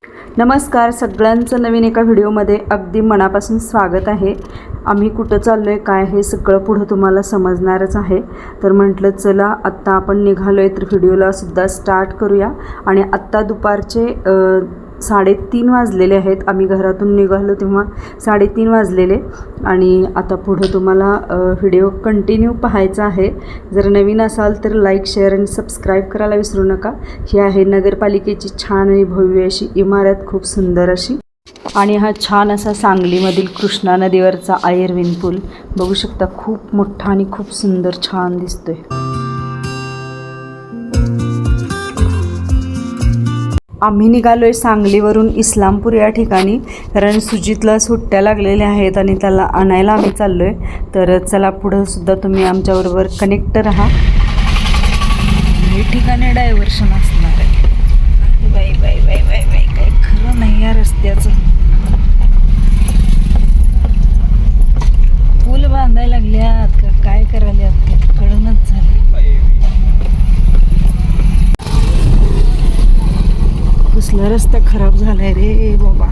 नमस्कार, सगळ्यांचं नवीन एका व्हिडिओमध्ये अगदी मनापासून स्वागत आहे. आम्ही कुठं चाललो आहे, काय हे सगळं पुढं तुम्हाला समजणारच आहे. तर म्हटलं चला आत्ता आपण निघालो आहे, तर व्हिडिओलासुद्धा स्टार्ट करूया. आणि आत्ता दुपारचे 3:30 वाजलेले आहेत. आम्ही घरातून निघालो तेव्हा 3:30 वाजलेले. आणि आता पुढं तुम्हाला व्हिडिओ कंटिन्यू पाहायचा आहे. जर नवीन असाल तर लाईक, शेअर आणि सबस्क्राईब करायला विसरू नका. ही आहे नगरपालिकेची छान आणि भव्य अशी इमारत, खूप सुंदर अशी. आणि हा छान असा सांगलीमधील कृष्णा नदीवरचा आयर्विन पूल बघू शकता. खूप मोठा आणि खूप सुंदर छान दिसतोय. आम्ही निघालो आहे सांगलीवरून इस्लामपूर या ठिकाणी, कारण सुजितला सुट्ट्या लागलेल्या आहेत आणि त्याला आणायला आम्ही चाललो आहे. तर चला पुढंसुद्धा तुम्ही आमच्याबरोबर कनेक्ट राहा. हे ठिकाणी डायव्हर्शन असणार आहे. बाई बाई बाई बाई बाई, काही खरं नाही या रस्त्याचं. पूल बांधायला लागल्यात का काय करायल्यात ते कळूनच झालं. कसला रस्ता खराब झालाय रे बाबा,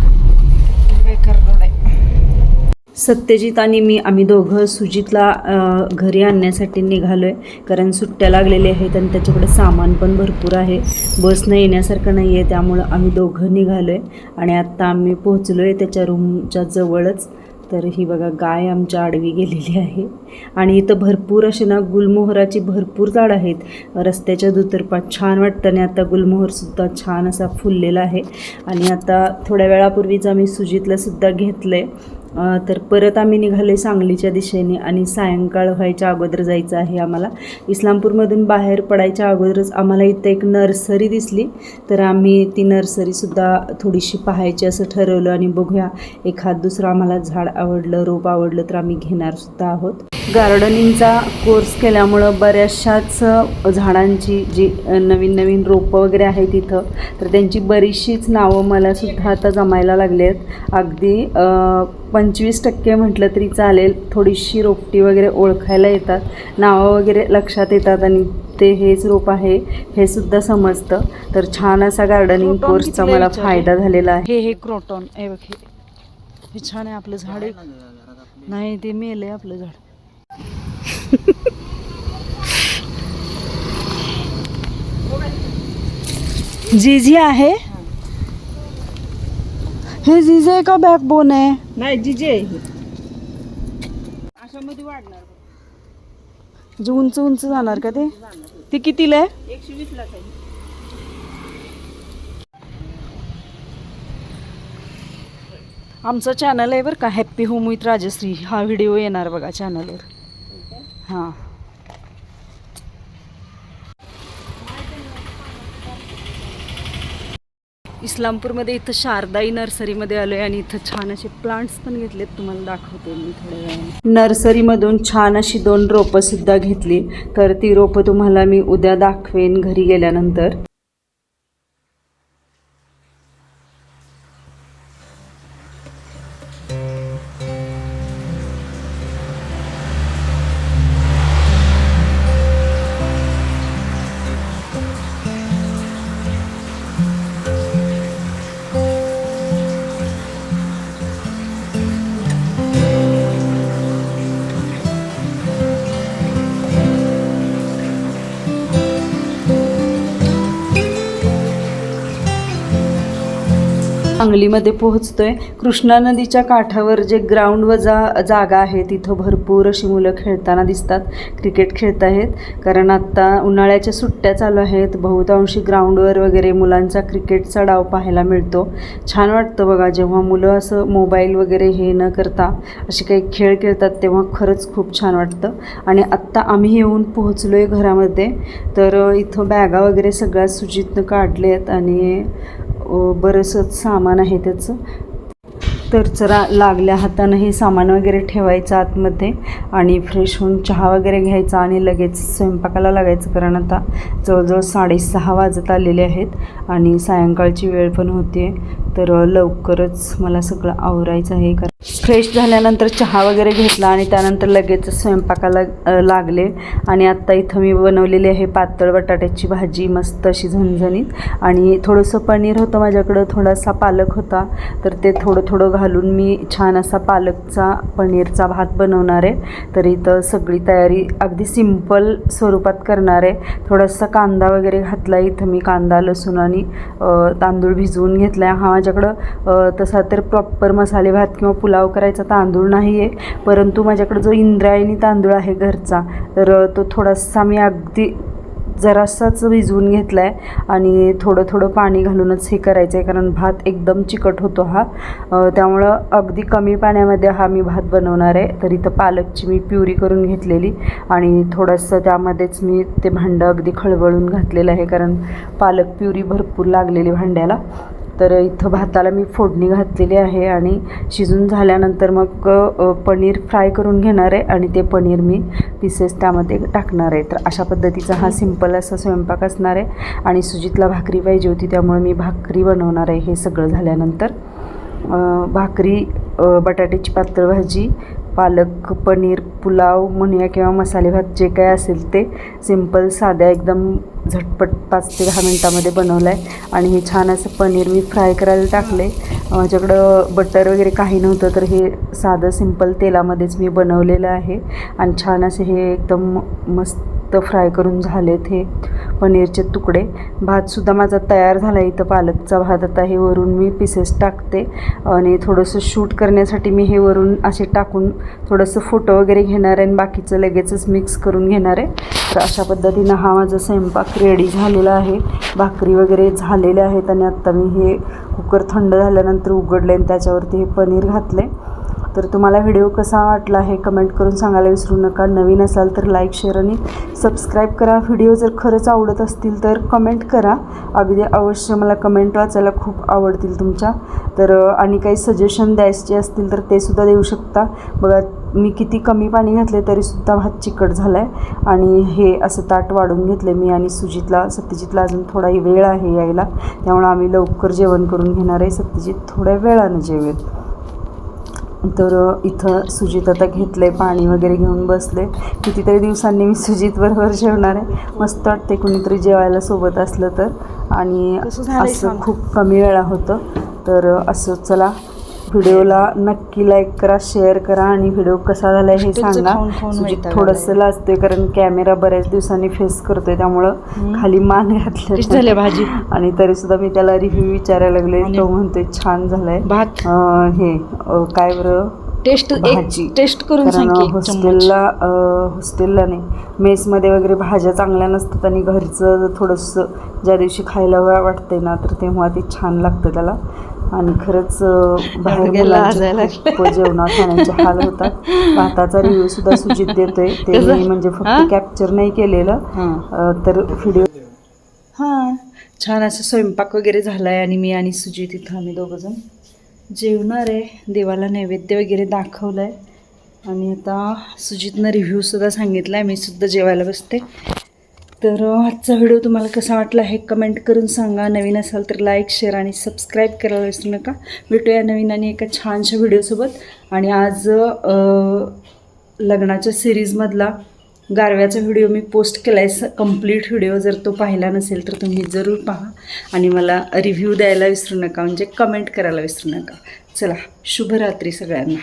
बेकार रोड आहे. सत्यजित आणि आम्ही दोघं सुजितला घरी आणण्यासाठी निघालो आहे, कारण सुट्ट्या लागलेल्या आहेत आणि त्याच्याकडे सामान पण भरपूर आहे. बसनं येण्यासारखं नाही आहे, त्यामुळं आम्ही दोघं निघालो आहे. आणि आत्ता आम्ही पोहोचलो आहे त्याच्या रूमच्या जवळच. तर ही बघा गाय आमच्या आडवी गेलेली आहे. आणि इथं भरपूर असे ना गुलमोहराची भरपूर झाड आहेत रस्त्याच्या दुतर्फात. छान वाटतं. आणि आता गुलमोहरसुद्धा छान असा फुललेला आहे. आणि आता थोड्या वेळापूर्वीच आम्ही सुजितलासुद्धा घेतलं आहे. तर परत आम्ही निघालो सांगलीच्या दिशेने. आणि सायंकाळ व्हायच्या अगोदर जायचं आहे आम्हाला. इस्लामपूरमधून बाहेर पडायच्या अगोदरच आम्हाला इथं एक नर्सरी दिसली. तर आम्ही ती नर्सरीसुद्धा थोडीशी पाहायची असं ठरवलं. आणि बघूया एखाद दुसरं आम्हाला झाड आवडलं, रोप आवडलं तर आम्ही घेणारसुद्धा आहोत. गार्डनिंगचा कोर्स केल्यामुळं बऱ्याचशाच झाडांची जी नवीन नवीन रोपं वगैरे आहेत इथं, तर त्यांची बरीचशीच नावं मलासुद्धा आता जमायला लागली आहेत. अगदी 25% म्हटलं तरी चालेल. थोडीशी रोपटी वगैरे ओळखायला येतात, नावं वगैरे लक्षात येतात आणि ते हेच रोप आहे हे सुद्धा समजतं. तर छान असा गार्डनिंग कोर्सचा मला फायदा झालेला आहे. हे क्रोटॉन हे बघ, हे छान आहे. आपलं झाड नाही, ते मेलं आहे आपलं झाड. जीजी आहे हे. जीजे आहे का बॅकबोन आहे? नाही, जीजे आहे. अशा मध्ये वाढणार जे उंच उंच जाणार का ते? ते कितीला आहे? 120 ला आहे. आमचं चॅनल आहे बरं का, हॅप्पी होम विथ राजश्री. हा व्हिडिओ येणार बघा चॅनलवर. हां, इस्लामपूरमध्ये इथं शारदाई नर्सरीमध्ये आलो आहे. आणि इथं छान असे प्लांट्स पण घेतलेत, तुम्हाला दाखवते मी थोड्या वेळाने. नर्सरीमधून छान अशी 2 रोपंसुद्धा घेतली. तर ती रोपं तुम्हाला मी उद्या दाखवेन घरी गेल्यानंतर. सांगलीमध्ये पोहोचतोय. कृष्णा नदीच्या काठावर जे ग्राउंड वजा जागा आहे तिथं भरपूर अशी मुलं खेळताना दिसतात, क्रिकेट खेळत आहेत. कारण आत्ता उन्हाळ्याच्या सुट्ट्या चालू आहेत. बहुतांशी ग्राउंडवर वगैरे मुलांचा क्रिकेटचा डाव पाहायला मिळतो. छान वाटतं बघा, जेव्हा मुलं असं मोबाईल वगैरे हे न करता असे काही खेळ खेळतात तेव्हा खरंच खूप छान वाटतं. आणि आत्ता आम्ही येऊन पोहोचलो आहे घरामध्ये. तर इथं बॅगा वगैरे सगळ्या सुजितनं काढले आहेत आणि बरंचसं सामान आहे त्याचं. तर जरा लागल्या हातानं हे सामान वगैरे ठेवायचं आतमध्ये आणि फ्रेश होऊन चहा वगैरे घ्यायचा आणि लगेच स्वयंपाकाला लागायचं, कारण आता जवळजवळ 6:30 वाजत आलेले आहेत आणि सायंकाळची वेळ पण होते. तर लवकरच मला सगळं आवरायचं आहे. फ्रेश झाल्यानंतर चहा वगैरे घेतला आणि त्यानंतर लगेच स्वयंपाकाला लागले. आणि आत्ता इथं मी बनवलेली आहे पातळ बटाट्याची भाजी, मस्त अशी झणझणीत. आणि थोडंसं पनीर होतं माझ्याकडं, थोडासा पालक होता, तर ते थोडं थोडं घालून मी छान असा पालकचा पनीरचा भात बनवणार आहे. तर इथं सगळी तयारी अगदी सिंपल स्वरूपात करणार आहे. थोडासा कांदा वगैरे घातला इथं मी, कांदा लसूण आणि तांदूळ भिजवून घेतला आहे. हा माझ्याकडं तसा तर प्रॉपर मसाले भात किंवा पुलाव करायचा तांदूळ नाही आहे, परंतु माझ्याकडं जो इंद्रायणी तांदूळ आहे घरचा, तर तो थोडासा मी अगदी जरासाच भिजवून घेतला आहे आणि थोडं थोडं पाणी घालूनच हे करायचं आहे, कारण भात एकदम चिकट होतो हा. त्यामुळं अगदी कमी पाण्यामध्ये हा मी भात बनवणार आहे. तर इथं पालकची मी प्युरी करून घेतलेली आणि थोडंसं त्यामध्येच मी ते भांडं अगदी खळबळून घातलेलं आहे, कारण पालक प्युरी भरपूर लागलेली भांड्याला. तर इथं भाताला मी फोडणी घातलेली आहे आणि शिजून झाल्यानंतर मग पनीर फ्राय करून घेणार आहे आणि ते पनीर मी पीसेस त्यामध्ये टाकणार आहे. तर अशा पद्धतीचा हा सिंपल असा स्वयंपाक असणार आहे. आणि सुजितला भाकरी पाहिजे होती, त्यामुळे मी भाकरी बनवणार आहे. हे सगळं झाल्यानंतर भाकरी, बटाट्याची पातळ भाजी, पालक पनीर पुलाव म्हणूया किंवा मसाले भात, जे काय असेल ते सिंपल साध्या एकदम झटपट 5 ते 10 मिनटामध्ये बनवलं आहे. आणि हे छान असं पनीर मी फ्राय करायला टाकले. माझ्याकडं बटर वगैरे काही नव्हतं, तर हे साधं सिंपल तेलामध्येच मी बनवलेलं आहे. आणि छान असे हे एकदम मस्त फ्राय करून झालेत हे पनीरचे तुकडे. भातसुद्धा माझा तयार झाला. इथं पालकचा भात आता हे वरून मी पीसेस टाकते आणि थोडंसं शूट करण्यासाठी मी हे वरून असे टाकून थोडंसं फोटो वगैरे घेणार आहे आणि बाकीचं लगेचच मिक्स करून घेणार आहे. तर अशा पद्धतीनं हा माझा स्वयंपाक रेडी झालेला आहे. भाकरी वगैरे झालेल्या आहेत आणि आत्ता मी हे कुकर थंड झाल्यानंतर उघडले आणि त्याच्यावरती हे पनीर घातले. तर तुम्हाला व्हिडिओ कसा वाटला हे कमेंट करून सांगायला विसरू नका. नवीन असाल तर लाईक, शेअर आणि सबस्क्राईब करा. व्हिडिओ जर खरंच आवडत असतील तर कमेंट करा. अगदी अवश्य मला कमेंट वाचायला खूप आवडतील तुमच्या. तर आणि काही सजेशन द्यायचे असतील तर ते सुद्धा देऊ शकता. बघा मी किती कमी पाणी घातले तरीसुद्धा भात चिकट झाला आहे. आणि हे असं ताट वाढून घेतले मी आणि सत्यजितला अजून थोडा वेळ आहे यायला, त्यामुळे आम्ही लवकर जेवण करून घेणार आहे. सत्यजित थोड्या वेळानं जेवेल. तर इथं सुजित आता घेतलं आहे, पाणी वगैरे घेऊन बसले. कितीतरी दिवसांनी मी सुजितबरोबर जेवणार आहे. मस्त वाटते कुणीतरी जेवायला सोबत असलं तर. आणि असं खूप कमी वेळा होतं. तर असं चला, व्हिडिओला नक्की लाईक करा, शेअर करा आणि व्हिडिओ कसा झाला हे सांगा. सुजित थोडंसं लाजतोय, कारण कॅमेरा बऱ्याच दिवसांनी फेस करतोय, त्यामुळं खाली मान घातले भाजी. आणि तरीसुद्धा मी त्याला रिव्ह्यू विचारायला लागले. तो म्हणतोय छान झालाय भात. हे काय बरं भाजी टेस्ट करून हॉस्टेलला नाही, मेसमध्ये वगैरे भाज्या चांगल्या नसतात आणि घरचं थोडंसं ज्या दिवशी खायला वाटते ना, तर तेव्हा ते छान लागतं त्याला. आणि खरंच बाहेर जेवणा खाण्याचे हाल होतात. भाताचा रिव्ह्यू सुद्धा सुजित देतोय, ते मी म्हणजे फक्त कॅप्चर नाही केलेलं. तर व्हिडिओ छान असं स्वयंपाक वगैरे झाला आहे आणि मी आणि सुजित इथं आम्ही दोघंजण जेवणार आहे. देवाला नैवेद्य वगैरे दाखवलं आहे आणि आता सुजितनं रिव्ह्यूसुद्धा सांगितला आहे. मी सुद्धा जेवायला बसते. तर आजचा व्हिडिओ तुम्हाला कसा वाटला हे कमेंट करून सांगा. नवीन असाल तर लाईक, शेअर आणि सबस्क्राईब करायला विसरू नका. भेटूया नवीन आणि एका छानशा व्हिडिओसोबत. आणि आज लग्नाच्या सिरीजमधला गारव्याचा व्हिडिओ मी पोस्ट केला आहे, कंप्लीट व्हिडिओ. जर तो पाहिला नसेल तर तुम्ही जरूर पहा आणि मला रिव्ह्यू द्यायला विसरू नका, म्हणजे कमेंट करायला विसरू नका. चला, शुभरात्री सगळ्यांना.